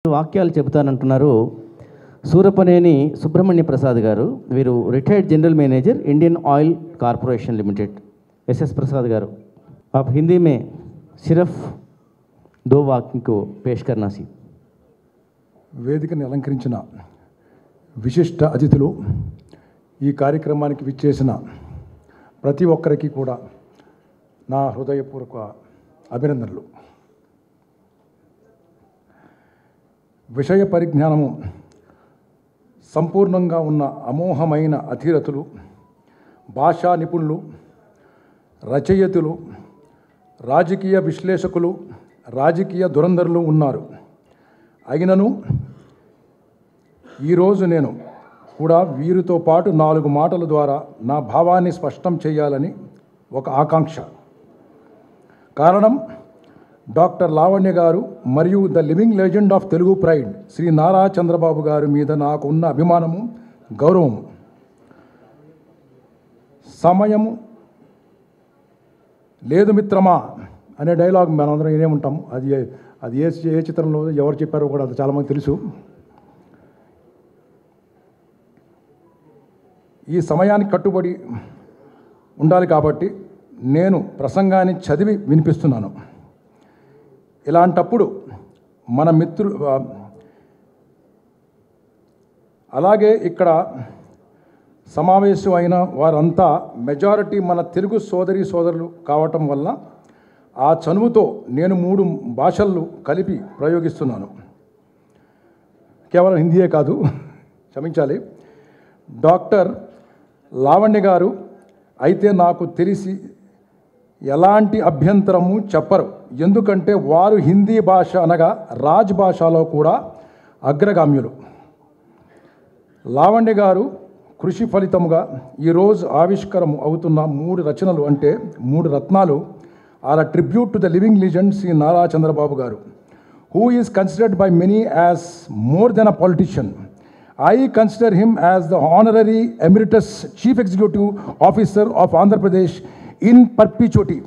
వాక్యాలు చెబుతానంటున్నారు సూరపనేని సుబ్రహ్మణ్య ప్రసాద్ గారు. వీరు retired general manager Indian Oil Corporation Limited. S Prasad garu, आप हिंदी में सिर्फ 2 वाक्य को पेश करना सी. వేదికని అలంకరించిన విశిష్ట అతిథులు, ఈ కార్యక్రమానికి విచ్చేసిన ప్రతి ఒక్కరికి కూడా నా హృదయపూర్వక అభినందనలు. విషయ పరిజ్ఞానము సంపూర్ణంగా ఉన్న అమోఘమైన అధిరతులు, భాషా నిపుణులు, రచయితలు, రాజకీయ విశ్లేషకులు, రాజకీయ దురంధరులు ఉన్నారు. అయినను ఈరోజు నేను కూడా వీరితో పాటు 4 మాటల ద్వారా నా భావాన్ని స్పష్టం చేయాలని ఒక ఆకాంక్ష. కారణం, డాక్టర్ లావణ్య గారు మరియు the living legend of Telugu pride Shri Nara Chandrababu గారి మీద నాకు ఉన్న అభిమానము, గౌరవము. సమయము లేదు మిత్రమా అనే డైలాగ్ మనందరం వినే ఉంటాము. అది ఏ చిత్రంలో ఎవరు చెప్పారో కూడా అది చాలామంది తెలుసు. ఈ సమయానికి కట్టుబడి ఉండాలి కాబట్టి నేను ప్రసంగాన్ని చదివి వినిపిస్తున్నాను. ఇలాంటప్పుడు మన మిత్రులు, అలాగే ఇక్కడ సమావేశం అయిన వారంతా మెజారిటీ మన తెలుగు సోదరులు కావటం వల్ల ఆ చనువుతో నేను 3 భాషలు కలిపి ప్రయోగిస్తున్నాను. కేవలం హిందీయే కాదు, క్షమించాలి. డాక్టర్ లావణ్య గారు అయితే నాకు తెలిసి ఎలాంటి అభ్యంతరము చెప్పరు. ఎందుకంటే వారు హిందీ భాష అనగా రాజ్ భాషలో కూడా అగ్రగామ్యులు. లావణ్య గారు కృషి ఫలితముగా ఈరోజు ఆవిష్కారం అవుతున్న 3 రచనలు అంటే 3 రత్నాలు are a tribute to the living legend Shri Nara Chandrababu garu, who is considered by many as more than a politician. I consider him as the honorary emeritus chief executive officer of Andhra Pradesh in perpetuity.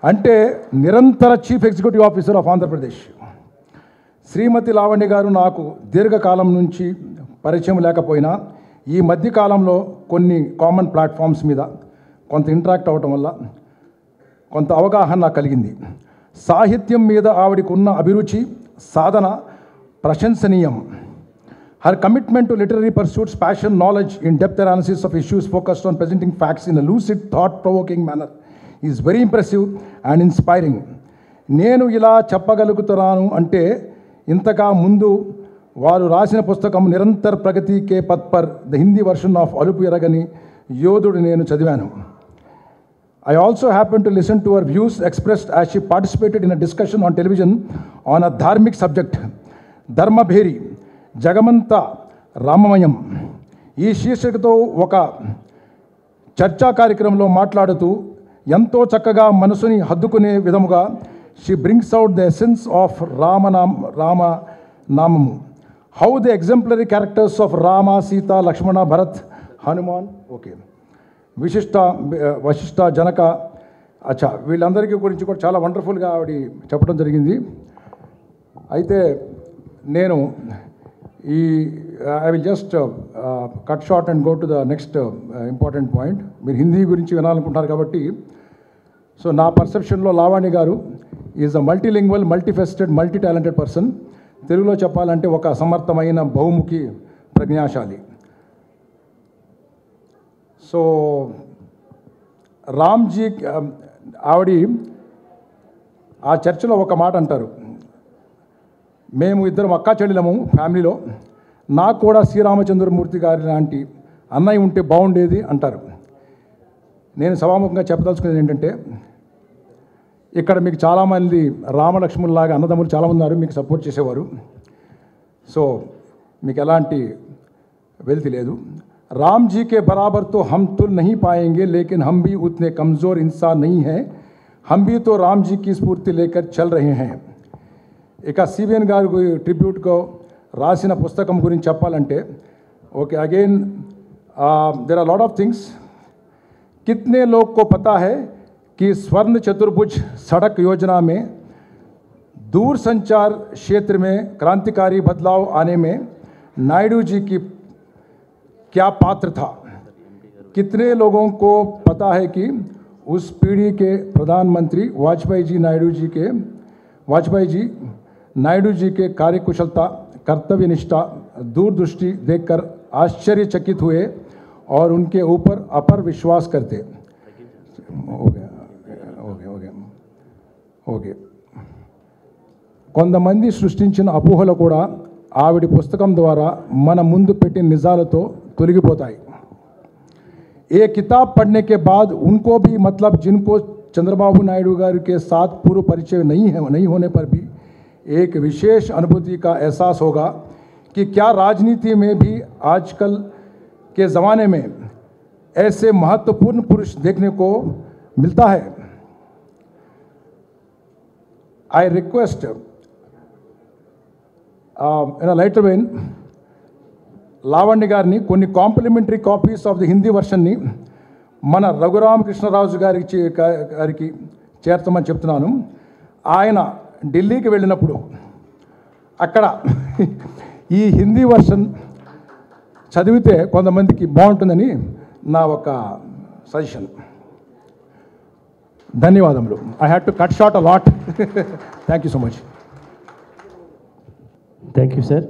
అంటే నిరంతర chief executive officer of Andhra Pradesh. Shrimati Lavanya garu నాకు దీర్ఘకాలం నుంచి పరిచయం లేకపోయినా ఈ మధ్యకాలంలో కొన్ని కామన్ ప్లాట్ఫామ్స్ మీద కొంత ఇంటరాక్ట్ అవ్వటం వల్ల కొంత అవగాహన నాకు కలిగింది. సాహిత్యం మీద ఆవిడకు ఉన్న అభిరుచి, సాధన ప్రశంసనీయం. Her commitment to literary pursuits, passion, knowledge, in-depth analysis of issues focused on presenting facts in a lucid, thought-provoking manner is very impressive and inspiring. నేను ఇలా చెప్పగలుగుతున్నాను అంటే ఇంతగా ముందు వారు రాసిన పుస్తకం Nirantar Pragati Ke Path Par, the Hindi version of Alupu Eragani యోధుడు నేను చదివాను. I also happened to listen to her views expressed as she participated in a discussion on television on a dharmic subject, ధర్మభేరి జగమంత రామమయం. ఈ శీర్షికతో ఒక చర్చా కార్యక్రమంలో మాట్లాడుతూ ఎంతో చక్కగా మనసుని హద్దుకునే విధముగా she brings out the essence of రామనామము, how the exemplary characters of Rama, Sita, Lakshmana, Bharat, Hanuman, okay, Vashishtha, Janaka, అచ్చా, వీళ్ళందరికీ గురించి కూడా చాలా వండర్ఫుల్గా ఆవిడ చెప్పడం జరిగింది. అయితే నేను I will just cut short and go to the next important point. మీరు హిందీ గురించి వినాలనుకుంటున్నారు కాబట్టి, సో నా పర్సెప్షన్లో Lavanya garu is a multilingual, multifaceted, multi talented person. తెలుగులో చెప్పాలంటే ఒక సమర్థమైన బహుముఖి ప్రజ్ఞాశాలి. సో రామ్జీ ఆవిడ ఆ చర్చలో ఒక మాట అంటారు, మేము ఇద్దరం అక్కా చెల్లెలము ఫ్యామిలీలో, నాకు కూడా శ్రీరామచంద్రమూర్తి గారి లాంటి అన్నయ్య ఉంటే బాగుండేది అంటారు. నేను సభాముఖంగా చెప్పదలుచుకునేది ఏంటంటే, ఇక్కడ మీకు చాలామంది రామలక్ష్మణులాగా అన్నదమ్ములు చాలామంది ఉన్నారు, మీకు సపోర్ట్ చేసేవారు. సో మీకు ఎలాంటి వెల్తి లేదు. राम जी के बराबर तो हम तुल नहीं पाएंगे, लेकिन हम भी उतने कमज़ोर इंसान नहीं हैं. हम भी तो राम जी की स्फूर्ति लेकर चल रहे हैं. ఇక సిబిఎన్ గారు ట్రిబ్యూట్గా రాసిన పుస్తకం గురించి చెప్పాలంటే, okay, again there are lot of things. कितने लोग को पता है कि स्वर्ण चतुर्भुज सड़क योजना में दूरसंचार क्षेत्र में क्रांतिकारी बदलाव आने में नायडू जी की क्या पात्र था? कितने लोगों को पता है कि उस पीढ़ी के प्रधानमंत्री वाजपेयी जी नायडू जी के कार्यकुशलता, कर्तव्यनिष्ठा, दूरदृष्टि देखकर आश्चर्यचकित हुए और उनके ऊपर अपर विश्वास करते। ఓకే కొంతమంది సృష్టించిన అపోహలు కూడా ఆవిడ పుస్తకం ద్వారా మన ముందు పెట్టిన నిజాలతో తొలగిపోతాయి। ये किताब पढ़ने के बाद उनको भी मतलब जिनको चंद्रबाबू नायडू गारू के साथ पूर्व परिचय नहीं होने पर भी एक विशेष अनुभूति का एहसास होगा कि क्या राजनीति में भी आजकल के ज़माने में ऐसे महत्वपूर्ण पुरुष देखने को मिलता है। I request in a later vein Lavanya గారిని కొన్ని complimentary copies of the Hindi వర్షన్ని మన రఘురామకృష్ణరాజు గారికి చేర్చమని చెప్తున్నాను। ఆయన ఢిల్లీకి వెళ్ళినప్పుడు అక్కడ ఈ హిందీ వర్షన్ చదివితే కొంతమందికి బాగుంటుందని నా ఒక సజెషన్। ధన్యవాదములు। I had to cut short a lot. Thank you so much. Thank you sir.